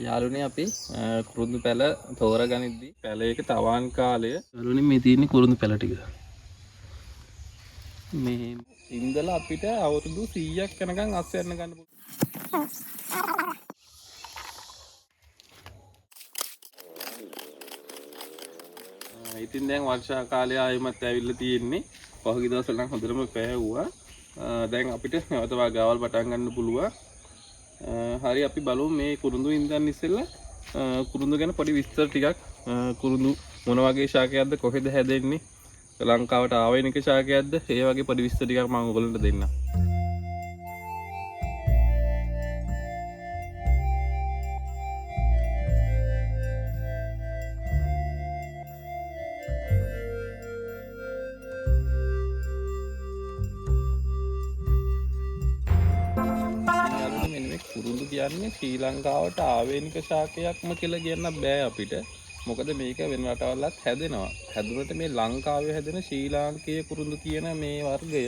යාළුවනේ අපි කුරුඳු පැල තෝරගනිද්දි පැලයක තවාන් කාලය යාළුවනේ මේ තියෙන්නේ කුරුඳු පැල ටික. මේ ඉඳලා අපිට අවුරුදු 100ක් යනකම් අස් යන්න ගන්න පුළුවන්. ඉතින් දැන් වර්ෂා කාලය ආයෙමත් ඇවිල්ලා තියෙන්නේ. පහුගිය දවස්වල නම් හොඳටම පැහැවුවා. දැන් අපිට නැවත වගාවල් පටන් ගන්න පුළුවන්. හරි අපි බලමු මේ කුරුඳු ඉඳන් ඉස්සෙල්ලා කුරුඳු ගැන පොඩි විස්තර ටිකක්. කුරුඳු මොන වගේ ශාකයක්ද, කොහෙද හැදෙන්නේ, ලංකාවට ආවේනික ශාකයක්ද, ඒ වගේ පොඩි විස්තර ටිකක් මම ඔයගොල්ලන්ට දෙන්නම්. කුරුඳු කියන්නේ ශ්‍රී ලංකාවට ආවේනික ශාකයක්ම කියලා කියන්න බෑ අපිට. මොකද මේක වෙන රටවල්ලත් හැදෙනවා. හැදුනට මේ ලංකාවේ හැදෙන ශ්‍රී ලාංකීය කුරුඳු කියන මේ වර්ගය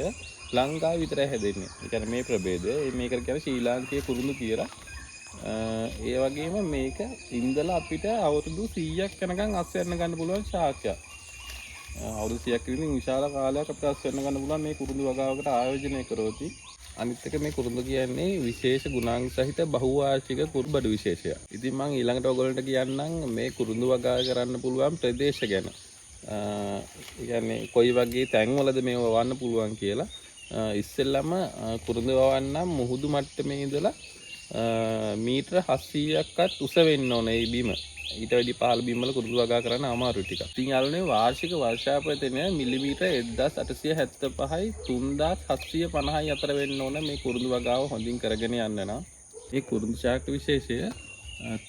ලංකාවේ විතරයි හැදෙන්නේ. ඒ කියන්නේ මේ ප්‍රභේදය මේකට කියන්නේ ශ්‍රී ලාංකීය කුරුඳු කියලා. ඒ වගේම මේක ඉඳලා අපිට අවුරුදු 100ක් යනකම් අස් යන්න ගන්න පුළුවන් ශාකයක්. අවුරුදු 100ක් විතර විශාල කාලයක් අපිට අස් යන්න ගන්න පුළුවන් මේ කුරුඳු වගාවකට ආයෝජනය කරොත්. අනිත් එක මේ කුරුඳු කියන්නේ විශේෂ ගුණාංග සහිත බහුවාර්ෂික කුරුබඩු විශේෂයක්. ඉතින් මම ඊළඟට ඔයගොල්ලන්ට කියන්නම් මේ කුරුඳු වගා කරන්න පුළුවන් ප්‍රදේශ ගැන. ඒ කියන්නේ කොයි වගේ තැන්වලද මේව වවන්න පුළුවන් කියලා. ඉස්සෙල්ලම කුරුඳු වවන්න මුහුදු මට්ටමේ ඉඳලා මීටර 700ක්වත් උස වෙන්න ඕනේ මේ බිම. ඊට වැඩි පහළ බිම් වල කුරුඳු වගා කරන්න අමාරු ටිකක්. ඉතින් යාළුවනේ වාර්ෂික වර්ෂාපතනය මිලිමීටර 1875යි 3750යි අතර වෙන්න ඕන මේ කුරුඳු වගාව හොඳින් කරගෙන යන්න නම්. මේ කුරුඳු ශාක විශේෂය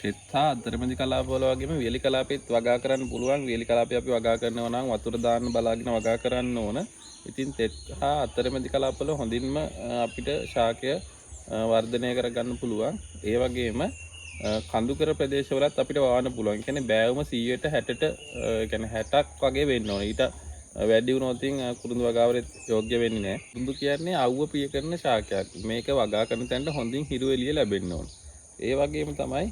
තෙත්තා අතරමැදි කලාපවල වගේම වේලි කලාපෙත් වගා කරන්න පුළුවන්. වේලි කලාපේ අපි වගා කරනවා නම් වතුර දාන්න බලාගෙන වගා කරන්න ඕන. ඉතින් තෙත්තා අතරමැදි කලාපවල හොඳින්ම අපිට ශාකය වර්ධනය කරගන්න පුළුවන්. ඒ වගේම කඳුකර ප්‍රදේශවලත් අපිට වවන්න පුළුවන්. ඒ කියන්නේ බෑවුම 100ට 60ට කියන්නේ 60ක් වගේ වෙන්න ඕනේ. ඊට වැඩි වුණොත් කුරුඳු වගාවරේ යෝග්‍ය වෙන්නේ නැහැ. කුරුඳු කියන්නේ අවුව පිය කරන ශාකයක්. මේක වගා කරන තැනට හොඳින් හිරු එළිය ලැබෙන්න ඕනේ. ඒ වගේම තමයි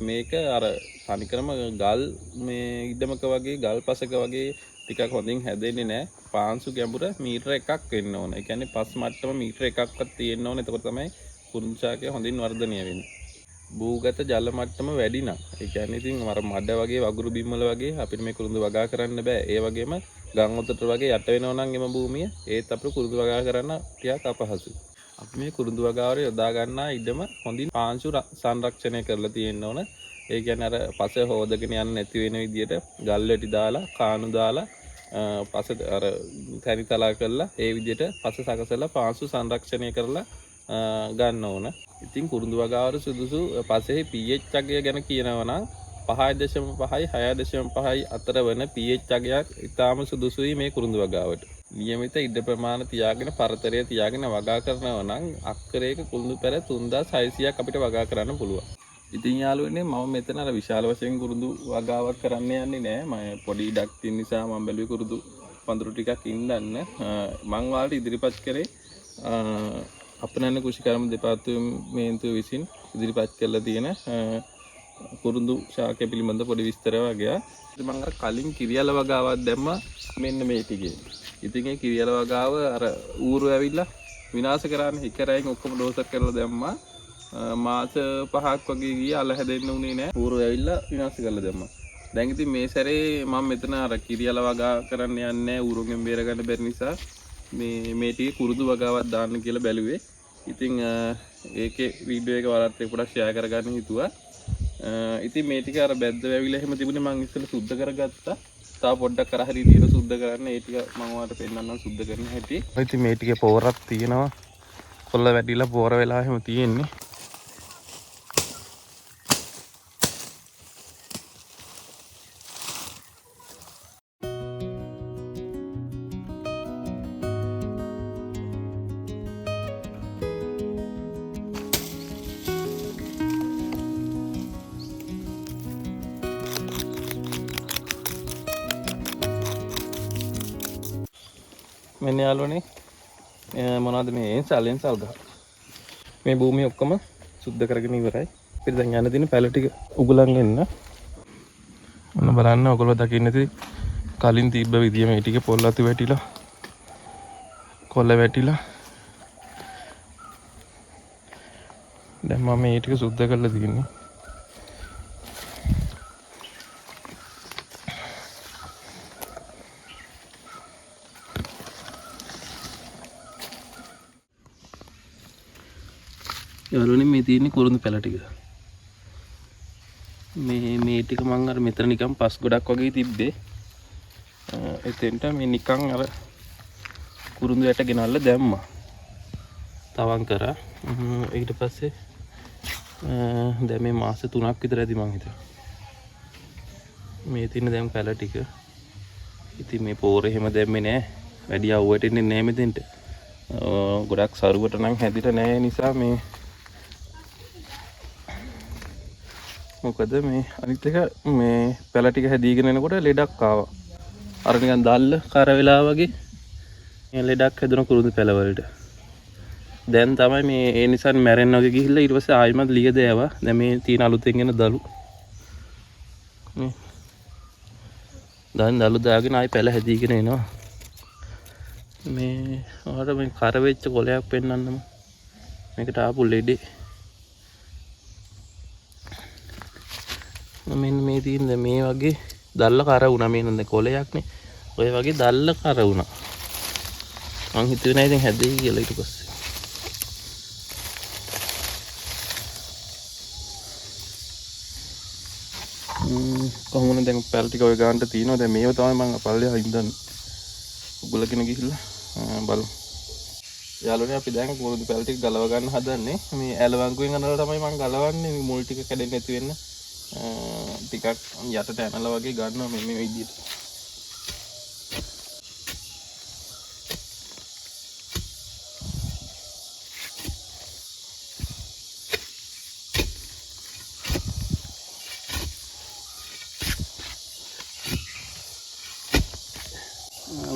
මේක අර තනිකරම ගල් මේ ඉඩමක වගේ ගල් පසක වගේ ටිකක් හොඳින් හැදෙන්නේ නැහැ. පාංශු ගැඹුර මීටර 1ක් වෙන්න ඕනේ. ඒ කියන්නේ පස් මට්ටම මීටර 1ක්වත් තියෙන්න ඕනේ. එතකොට තමයි කුරුඳු ශාකය හොඳින් වර්ධනය වෙන්නේ. භූගත ජල මට්ටම වැඩි නම් ඒ කියන්නේ ඉතින් අර මඩ වගේ වගුරු බිම් වල වගේ අපිට මේ කුරුඳු වගා කරන්න බෑ. ඒ වගේම ගම් උතට වගේ යට වෙනවා නම් එම භූමිය ඒත් අපිට කුරුඳු වගා කරන්න ටිකක් අපහසුයි. අපි මේ කුරුඳු වගාවරේ යොදා ගන්නා ඉඩම හොඳින් පාංශු සංරක්ෂණය කරලා තියෙන්න ඕන. ඒ කියන්නේ අර පස හොදගෙන යන්න නැති වෙන විදියට ගල් වැටි දාලා කාණු දාලා පස අර තනිතලා කරලා ඒ විදියට පස සකසලා පාංශු සංරක්ෂණය කරලා ගන්න ඕන. ඉතින් කුරුඳු වගාවර සුදුසු පසේ pH අගය ගැන කියනවා නම් 5.5යි 6.5යි අතර වන pH අගයක් ඉතාම සුදුසුයි මේ කුරුඳු වගාවට. නියමිත ඉඩ ප්‍රමාණ තියාගෙන පරතරය තියාගෙන වගා කරනවා නම් අක්කරයක කුරුඳු පැල 3600ක් අපිට වගා කරන්න පුළුවන්. ඉතින් යාළුවනේ මම මෙතන අර විශාල වශයෙන් කුරුඳු වගාවක් කරන්න යන්නේ නෑ. මම පොඩි ඉඩක් තියෙන නිසා මම බැලුවේ කුරුඳු පඳුරු ටිකක් ඉඳන්න. මම ඔයාලට ඉදිරිපත් කරේ අපනයන කෘෂිකර්ම දෙපාර්තමේන්තුව විසින් ඉදිරිපත් කරලා තියෙන කුරුඳු ශාකය පිළිබඳ පොඩි විස්තර වගේ. මම අර කලින් කිරියල වගාවක් දැම්මා මෙන්න මේ ටිකේ. ඉතින් ඒ කිරියල වගාව අර ඌරු ඇවිල්ලා විනාශ කරන්නේ හිකරයෙන් ඔක්කොම ඩෝසර් කරලා දැම්මා. මාස 5ක් වගේ ගියේ අල හැදෙන්න උනේ නැහැ. ඌරු ඇවිල්ලා විනාශ කරලා දැම්මා. දැන් ඉතින් මේ සැරේ මම මෙතන අර කිරියල වගා කරන්න යන්නේ නැහැ. ඌරුගෙන් බේර ගන්න බැරි නිසා මේ ටික කුරුඳු වගාවක් දාන්න කියලා බැලුවේ. ඉතින් ඒකේ වීඩියෝ එක ඔයාලත් එක්ක පොඩ්ඩක් ෂෙයා කරගන්න හිතුවා. ඉතින් මේ ටික අර බැද්ද වැවිලා එහෙම තිබුණේ මම ඉස්සෙල්ලා සුද්ධ කරගත්තා. තව පොඩ්ඩක් කර හරි විදියට සුද්ධ කරන්න. ඒ ටික මම ඔයාලට පෙන්නන්නම් සුද්ධ කරන හැටි. ඉතින් මේ ටිකේ පොරක් තියෙනවා. කොල්ල වැටිලා පොර වෙලා එහෙම තියෙන්නේ. මෙන්න යාළුවනේ මොනවද මේ එන්සල් ගහ. මේ භූමිය ඔක්කොම සුද්ධ කරගෙන ඉවරයි. අපිට දැන් යන්න තියෙන පැල ටික උගලන් එන්න. ඔන්න බලන්න ඔයගොල්ලෝ දකින්න ඇති කලින් තිබ්බ විදිය මේ ටික පොල් අතු වැටිලා කොළ වැටිලා දැන් මම මේ ටික සුද්ධ කරලා තියෙන්නේ. යාළුවනේ මේ තියෙන්නේ කුරුඳු පැල ටික. මේ ටික මම අර මෙතන නිකන් පස් ගොඩක් වගේ තිබ්බේ. එතෙන්ට මේ නිකන් අර කුරුඳු යට ගෙනල්ලා දැම්මා. තවන් කරා. ඊට පස්සේ දැන් මේ මාස 3ක් විතර ඇති මං හිතුවා. මේ තියෙන දැන් පැල ටික. ඉතින් මේ පෝරේ හැම දැම්මේ නෑ. වැඩි අවුවට එන්නේ නෑ මෙතෙන්ට. ගොඩක් සරුවට නම් හැදිලා නෑ නිසා මේ මොකද මේ අනිත් එක මේ පැල ටික හැදීගෙන එනකොට ලෙඩක් ආවා. අර නිකන් දැල්ල කර වෙලා වගේ මේ ලෙඩක් හැදුන කුරුඳු පැල වලට. දැන් තමයි මේ ඒ නිසා මැරෙන්න වගේ ගිහිල්ලා ඊට පස්සේ ආයෙමත් ලියද යවා. දැන් මේ තියෙන අලුතෙන් එන දලු. මේ දැන් දලු දාගෙන ආයෙ පැල හැදීගෙන එනවා. මේ ඔයාලට මේ කර වෙච්ච කොලයක් පෙන්නන්නම. මේකට ආපු ලෙඩේ. මෙන්න මේ තියෙන මේ වගේ දැල්ල කර වුණා. මේ නේද කොලයක් නේ. ඔය වගේ දැල්ල කර වුණා. මං හිතුවේ නෑ ඉතින් හැදෙයි කියලා ඊට පස්සේ. කොහොමද දැන් පැල් ටික ඔය ගානට තියෙනවා. දැන් මේව තමයි මම පල්ලෙහා ඉඳන් උගලගෙන ගිහිල්ලා බලමු. යාළුවනේ අපි දැන් කුරුඳු පැල් ටික ගලව ගන්න හදන්නේ. මේ ඇලවංගුවෙන් අනලා තමයි මම ගලවන්නේ. මේ මුල් ටික කැඩෙන්නේ නැති වෙන්න. ටිකක් යටට ඇනලා වගේ ගන්නවා මේ විදිහට.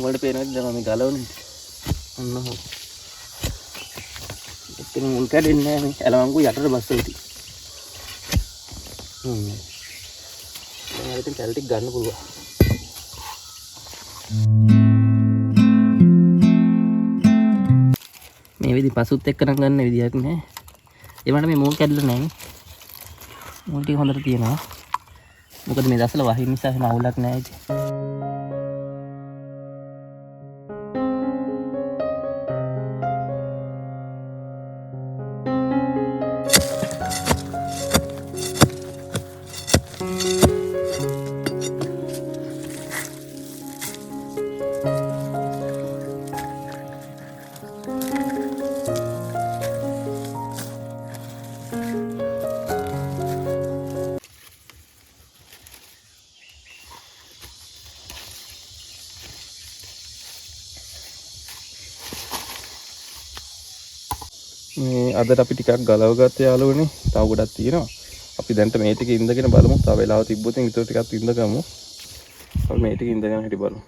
වලට පේනවාද දැන් මම ගලවන්නේ. ඔන්න ඔහොම. එතන මුල් කැඩෙන්නේ නැහැ මේ ඇලවංගු යටට බස්සලා තියෙන්නේ. දැන් ඉතින් පැල් ටික ගන්න පුළුවන්. මේ විදි පසුත් එක්ක නම් ගන්න විදියක් නෑ. ඒ වුණාට මේ මූල් කැඩලා නැහැ. මූල් ටික හොඳට තියෙනවා. මොකද මේ දසල වහින්න නිසා එහෙම අවුලක් නැහැ ඉතින්. මේ අදට අපි ටිකක් ගලව ගත්ත යාළුවනේ. තව ගොඩක් තියෙනවා. අපි දැන්ට මේ ටික ඉඳගෙන බලමු. තව වෙලාව තිබ්බොත් ඊට ටිකක් ඉඳගමු. අපි මේ ටික ඉඳගෙන හිටි බලමු.